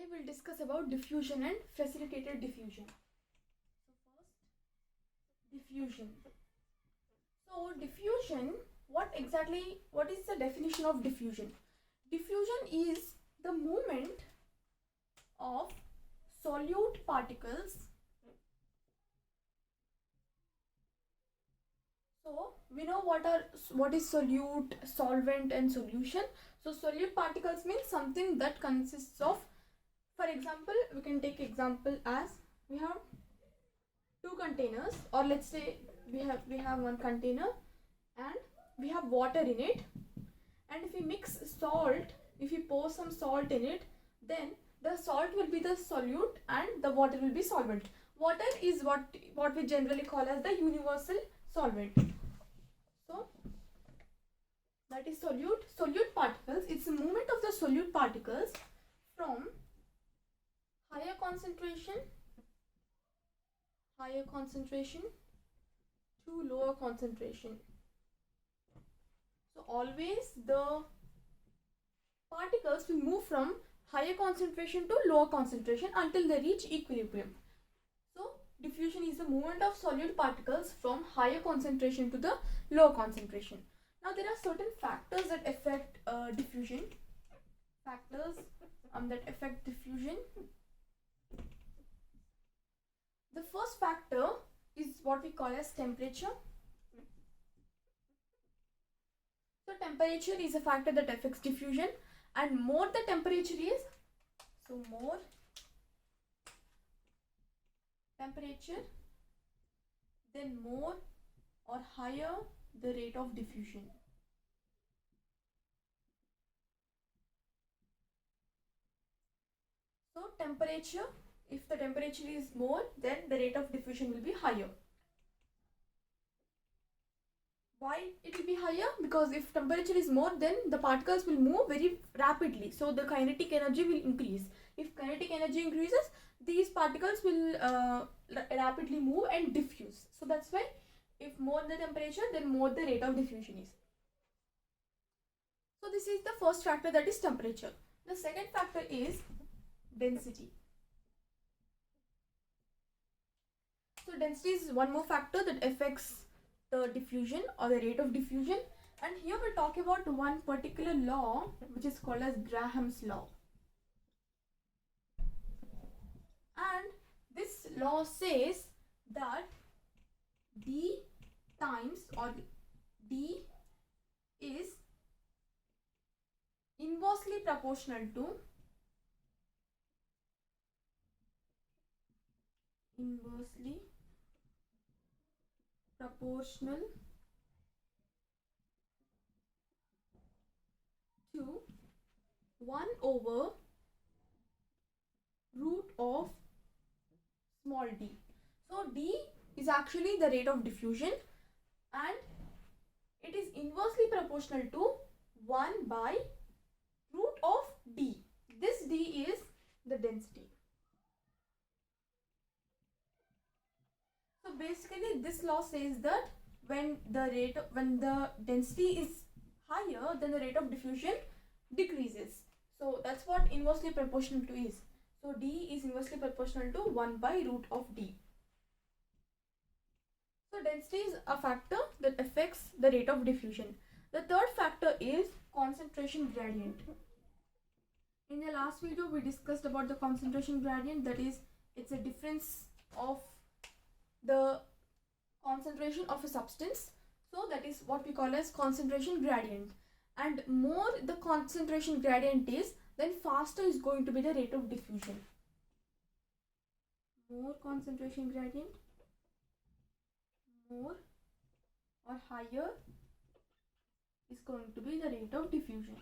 Today we'll discuss about diffusion and facilitated diffusion. So first, diffusion. So diffusion, what is the definition of diffusion? Diffusion is the movement of solute particles. So we know what is solute, solvent and solution. So solute particles means something that consists of, for example, we can take example as we have two containers, or let's say we have one container and we have water in it, and if we mix salt, if we pour some salt in it, then the salt will be the solute and the water will be solvent. Water is what we generally call as the universal solvent. So that is solute particles. It's the movement of the solute particles from higher concentration to lower concentration. So always the particles will move from higher concentration to lower concentration until they reach equilibrium. So diffusion is the movement of solute particles from higher concentration to the lower concentration. Now there are certain factors that affect diffusion. The first factor is what we call as temperature. So temperature is a factor that affects diffusion, and more the temperature is, so more temperature, then more or higher the rate of diffusion. So temperature, if the temperature is more, then the rate of diffusion will be higher. Why it will be higher? Because if temperature is more, then the particles will move very rapidly, so the kinetic energy will increase. If kinetic energy increases, these particles will rapidly move and diffuse. So that's why if more the temperature, then more the rate of diffusion is. So this is the first factor, that is temperature. The second factor is density. So density is one more factor that affects the diffusion or the rate of diffusion, and here we're talking about one particular law which is called as Graham's law. And this law says that D times, or D is inversely proportional to proportional to 1 over root of small d. So d is actually the rate of diffusion, and it is inversely proportional to 1 by root of d. This d is the density. So basically this law says that when the density is higher, then the rate of diffusion decreases. So that's what inversely proportional to is. So d is inversely proportional to 1 by root of d. So density is a factor that affects the rate of diffusion. The third factor is concentration gradient. In the last video we discussed about the concentration gradient, that is, it's a difference of the concentration of a substance. So that is what we call as concentration gradient, and more the concentration gradient is, then faster is going to be the rate of diffusion. More concentration gradient, more or higher is going to be the rate of diffusion.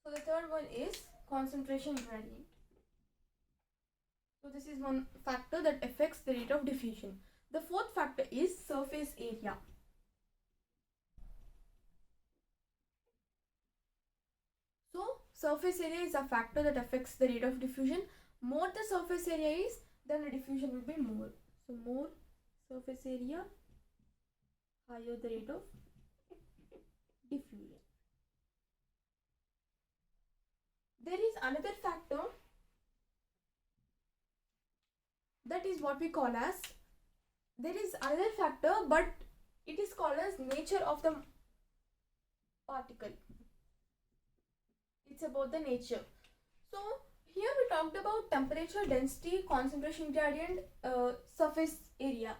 So the third one is concentration gradient. So this is one factor that affects the rate of diffusion. The fourth factor is surface area. So surface area is a factor that affects the rate of diffusion. More the surface area is, then the diffusion will be more. So more surface area, higher the rate of diffusion. There is another factor, that is what we call as, there is another factor, but it is called as nature of the particle. It's about the nature. So here we talked about temperature, density, concentration gradient, surface area.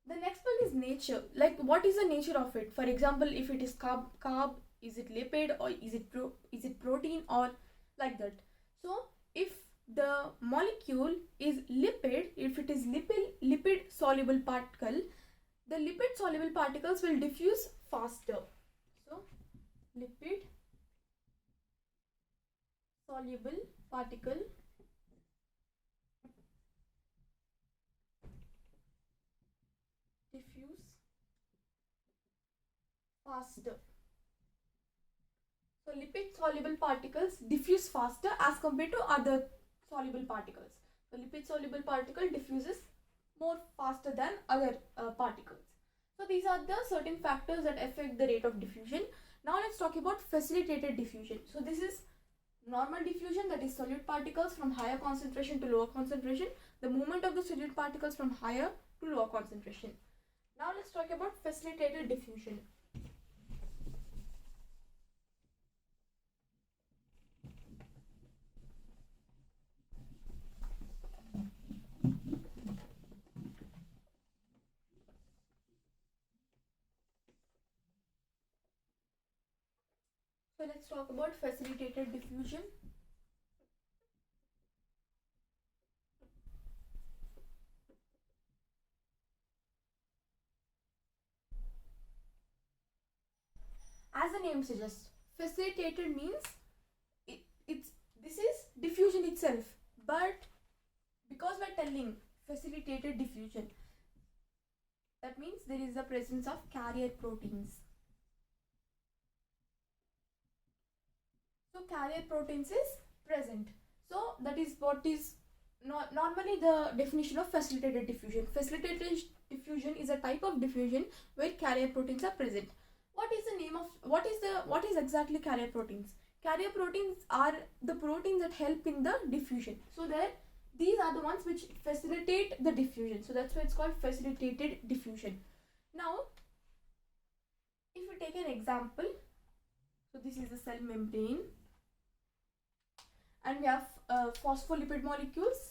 The next one is nature. Like, what is the nature of it? For example, if it is carb, is it lipid, or is it protein, or like that. So if the molecule is lipid, if it is lipid soluble particle, the lipid soluble particles will diffuse faster. So lipid soluble particle diffuse faster. So lipid soluble particles diffuse faster as compared to other soluble particles. The lipid soluble particle diffuses more faster than other particles. So these are the certain factors that affect the rate of diffusion. Now let's talk about facilitated diffusion. So this is normal diffusion, that is solute particles from higher concentration to lower concentration, the movement of the solute particles from higher to lower concentration. Now let's talk about facilitated diffusion. So let's talk about facilitated diffusion. As the name suggests, facilitated means this is diffusion itself, but because we're telling facilitated diffusion, that means there is the presence of carrier proteins. So carrier proteins is present. So that is what is normally the definition of facilitated diffusion. Facilitated diffusion is a type of diffusion where carrier proteins are present. What is the name of, what is exactly carrier proteins? Carrier proteins are the proteins that help in the diffusion. So these are the ones which facilitate the diffusion. So that's why it's called facilitated diffusion. Now, if we take an example, so this is the cell membrane, and we have phospholipid molecules.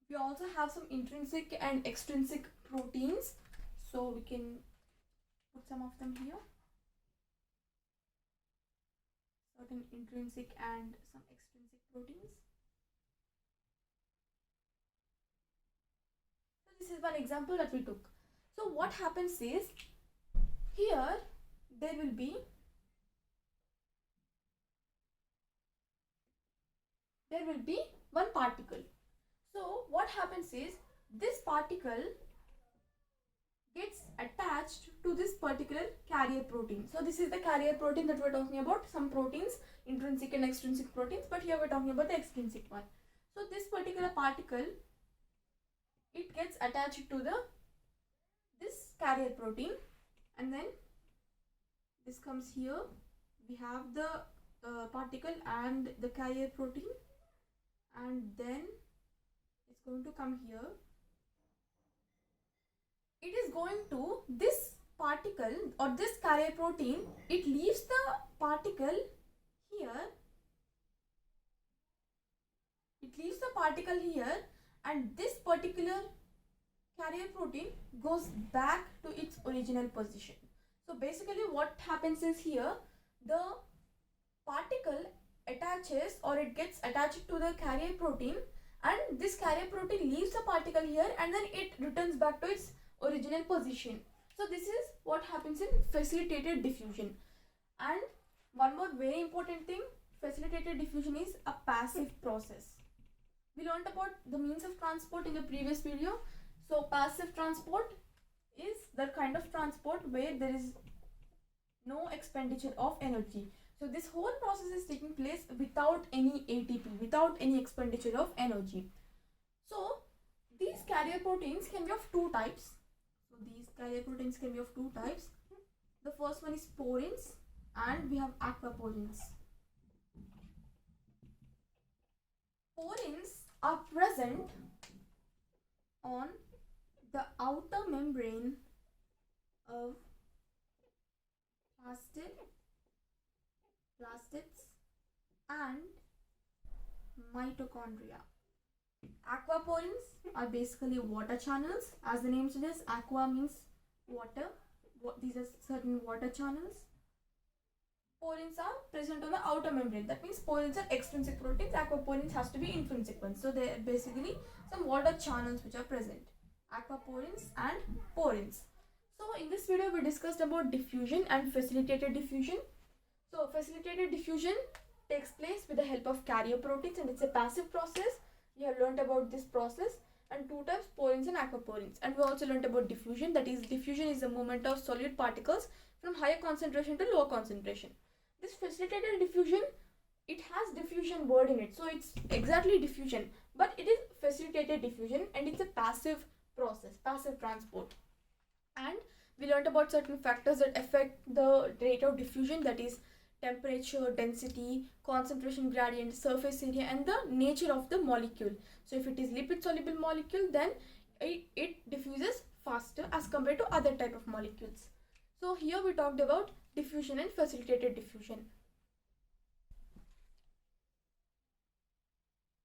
We also have some intrinsic and extrinsic proteins. So we can put some of them here. Certain intrinsic and some extrinsic proteins. So this is one example that we took. So what happens is, here there will be one particle. So what happens is, this particle gets attached to this particular carrier protein. So this is the carrier protein that we're talking about. Some proteins, intrinsic and extrinsic proteins, but here we're talking about the extrinsic one. So this particular particle, it gets attached to this carrier protein, and then this comes here. We have the particle and the carrier protein, and then it's going to come here. It is going to, this particle or this carrier protein, it leaves the particle here. It leaves the particle here, and this particular carrier protein goes back to its original position. So basically what happens is, here the particle attaches, or it gets attached to the carrier protein, and this carrier protein leaves the particle here, and then it returns back to its original position. So this is what happens in facilitated diffusion. And one more very important thing, facilitated diffusion is a passive process. We'll learned about the means of transport in the previous video. So passive transport is the kind of transport where there is no expenditure of energy. So this whole process is taking place without any ATP, without any expenditure of energy. So these carrier proteins can be of two types. So these carrier proteins can be of two types. The first one is porins and we have aquaporins. Porins are present on the outer membrane of plastids and mitochondria. Aquaporins are basically water channels. As the name suggests, aqua means water. These are certain water channels. Porins are present on the outer membrane. That means porins are extrinsic proteins. Aquaporins has to be intrinsic ones. So they are basically some water channels which are present. Aquaporins and porins. So in this video we discussed about diffusion and facilitated diffusion. So facilitated diffusion takes place with the help of carrier proteins and it's a passive process. We have learnt about this process and two types, porins and aquaporins. And we also learnt about diffusion. That is, diffusion is the movement of solute particles from higher concentration to lower concentration. This facilitated diffusion, it has diffusion word in it. So it's exactly diffusion, but it is facilitated diffusion and it's a passive process, passive transport. And we learned about certain factors that affect the rate of diffusion, that is temperature, density, concentration gradient, surface area and the nature of the molecule. So if it is lipid soluble molecule, then it diffuses faster as compared to other type of molecules. So here we talked about diffusion and facilitated diffusion.